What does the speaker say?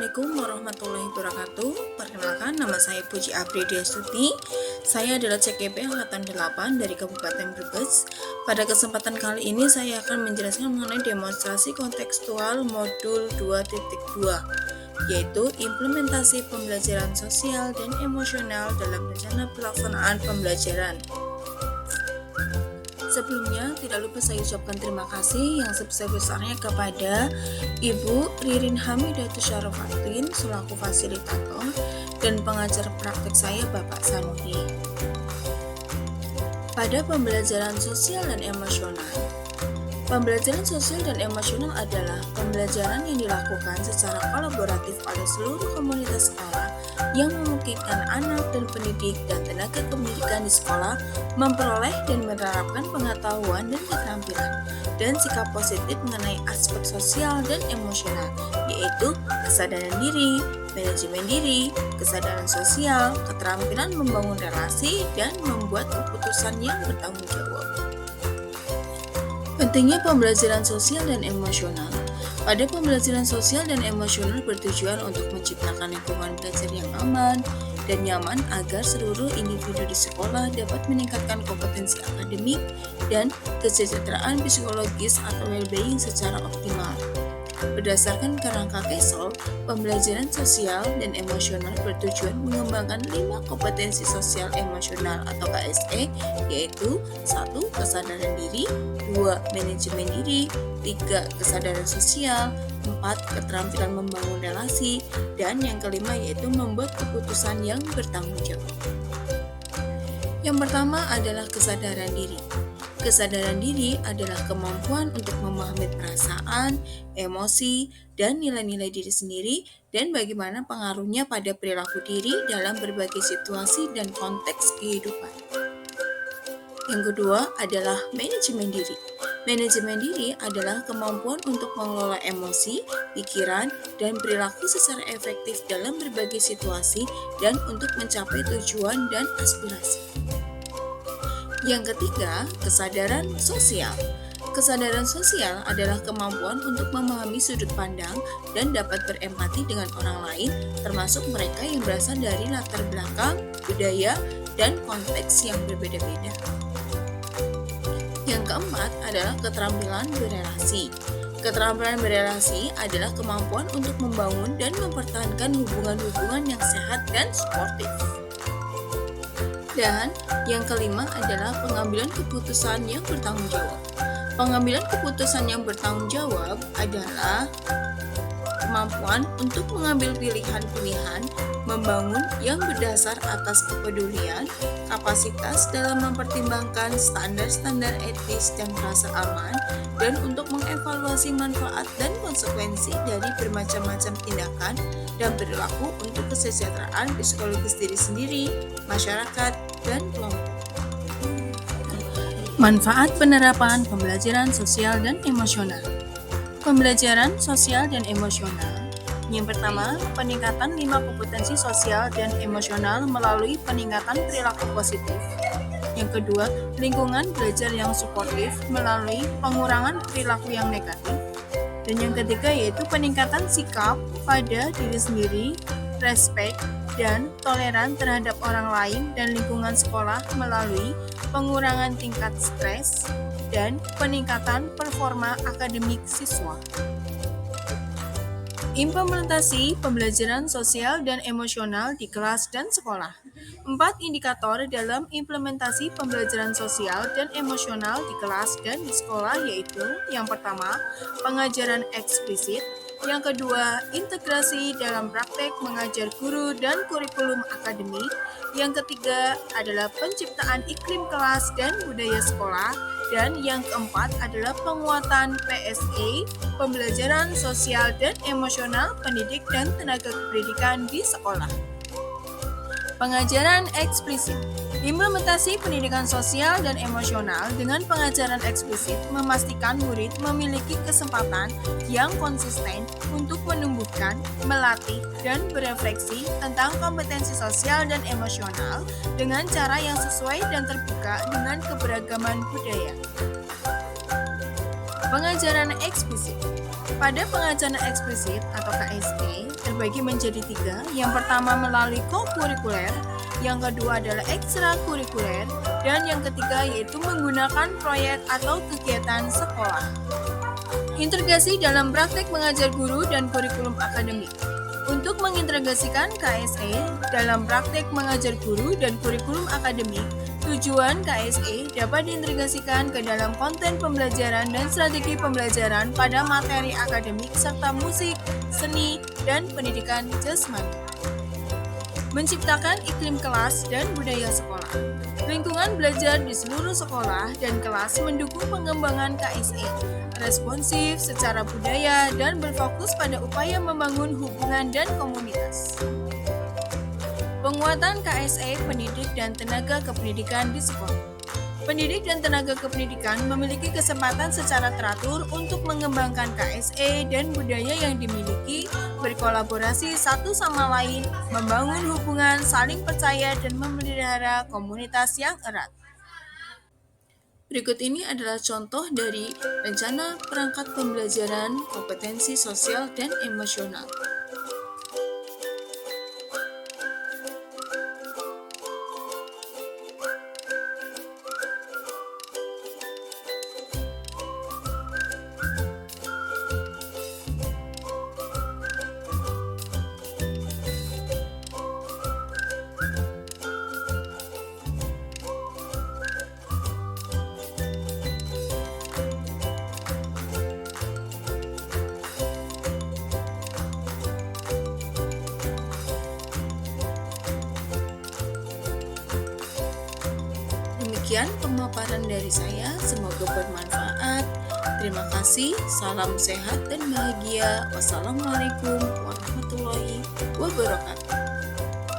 Assalamualaikum warahmatullahi wabarakatuh. Perkenalkan, nama saya Puji Apridia Stuti. Saya adalah CKP Angkatan 8 dari Kabupaten Brebes. Pada kesempatan kali ini saya akan menjelaskan mengenai demonstrasi kontekstual modul 2.2, yaitu implementasi pembelajaran sosial dan emosional dalam rencana pelaksanaan pembelajaran. Sebelumnya, tidak lupa saya ucapkan terima kasih yang sebesar-besarnya kepada Ibu Ririn Hamidatus Syarafatin selaku fasilitator dan pengajar praktek saya Bapak Sanuhi. Pada pembelajaran sosial dan emosional, pembelajaran sosial dan emosional adalah pembelajaran yang dilakukan secara kolaboratif oleh seluruh komunitas sekolah yang memungkinkan anak dan pendidik dan tenaga pendidikan di sekolah memperoleh dan menerapkan pengetahuan dan keterampilan dan sikap positif mengenai aspek sosial dan emosional, yaitu kesadaran diri, manajemen diri, kesadaran sosial, keterampilan membangun relasi, dan membuat keputusan yang bertanggung jawab. Pentingnya pembelajaran sosial dan emosional. Pada pembelajaran sosial dan emosional bertujuan untuk menciptakan lingkungan belajar yang aman dan nyaman agar seluruh individu di sekolah dapat meningkatkan kompetensi akademik dan kesejahteraan psikologis atau well-being secara optimal. Berdasarkan kerangka KESOL, pembelajaran sosial dan emosional bertujuan mengembangkan 5 kompetensi sosial emosional atau KSE, yaitu 1. Kesadaran diri, 2. Manajemen diri, 3. Kesadaran sosial, 4. Keterampilan membangun relasi, dan yang kelima yaitu membuat keputusan yang bertanggung jawab. Yang pertama adalah kesadaran diri. Kesadaran diri adalah kemampuan untuk memahami perasaan, emosi, dan nilai-nilai diri sendiri dan bagaimana pengaruhnya pada perilaku diri dalam berbagai situasi dan konteks kehidupan. Yang kedua adalah manajemen diri. Manajemen diri adalah kemampuan untuk mengelola emosi, pikiran, dan perilaku secara efektif dalam berbagai situasi dan untuk mencapai tujuan dan aspirasi. Yang ketiga, kesadaran sosial. Kesadaran sosial adalah kemampuan untuk memahami sudut pandang dan dapat berempati dengan orang lain, termasuk mereka yang berasal dari latar belakang, budaya, dan konteks yang berbeda-beda. Yang keempat adalah keterampilan berelasi. Keterampilan berelasi adalah kemampuan untuk membangun dan mempertahankan hubungan-hubungan yang sehat dan suportif. Dan yang kelima adalah pengambilan keputusan yang bertanggung jawab. Pengambilan keputusan yang bertanggung jawab adalah kemampuan untuk mengambil pilihan-pilihan, membangun yang berdasar atas kepedulian, kapasitas dalam mempertimbangkan standar-standar etis dan rasa aman, dan untuk mengevaluasi manfaat dan konsekuensi dari bermacam-macam tindakan dan perilaku untuk kesejahteraan psikologis diri sendiri, masyarakat, dan kelompok. Manfaat penerapan pembelajaran sosial dan emosional. Pembelajaran sosial dan emosional. Yang pertama, peningkatan 5 kompetensi sosial dan emosional melalui peningkatan perilaku positif. Yang kedua, lingkungan belajar yang suportif melalui pengurangan perilaku yang negatif. Dan yang ketiga yaitu peningkatan sikap pada diri sendiri, respek, dan toleran terhadap orang lain dan lingkungan sekolah melalui pengurangan tingkat stres dan peningkatan performa akademik siswa. Implementasi pembelajaran sosial dan emosional di kelas dan sekolah. 4 indikator dalam implementasi pembelajaran sosial dan emosional di kelas dan di sekolah yaitu yang pertama, pengajaran eksplisit, yang kedua, integrasi dalam praktek mengajar guru dan kurikulum akademik, yang ketiga adalah penciptaan iklim kelas dan budaya sekolah, dan yang keempat adalah penguatan PSE, pembelajaran sosial dan emosional pendidik dan tenaga kependidikan di sekolah. Pengajaran eksplisit. Implementasi pendidikan sosial dan emosional dengan pengajaran eksplisit memastikan murid memiliki kesempatan yang konsisten untuk menumbuhkan, melatih, dan berefleksi tentang kompetensi sosial dan emosional dengan cara yang sesuai dan terbuka dengan keberagaman budaya. Pengajaran eksplisit. Pada pengajaran eksplisit atau KSE, dibagi menjadi 3. Yang pertama melalui kokurikuler, yang kedua adalah ekstrakurikuler, dan yang ketiga yaitu menggunakan proyek atau kegiatan sekolah. Integrasi dalam praktek mengajar guru dan kurikulum akademik. Untuk mengintegrasikan KSE dalam praktek mengajar guru dan kurikulum akademik, tujuan KSE dapat diintegrasikan ke dalam konten pembelajaran dan strategi pembelajaran pada materi akademik serta musik, seni, dan pendidikan jasmani. Menciptakan iklim kelas dan budaya sekolah. Lingkungan belajar di seluruh sekolah dan kelas mendukung pengembangan KSE, responsif secara budaya dan berfokus pada upaya membangun hubungan dan komunitas. Penguatan KSE pendidik dan tenaga kependidikan di sekolah. Pendidik dan tenaga kependidikan memiliki kesempatan secara teratur untuk mengembangkan KSE dan budaya yang dimiliki, berkolaborasi satu sama lain, membangun hubungan saling percaya dan memelihara komunitas yang erat. Berikut ini adalah contoh dari rencana perangkat pembelajaran kompetensi sosial dan emosional. Demikian pemaparan dari saya, semoga bermanfaat. Terima kasih, salam sehat dan bahagia. Wassalamualaikum warahmatullahi wabarakatuh.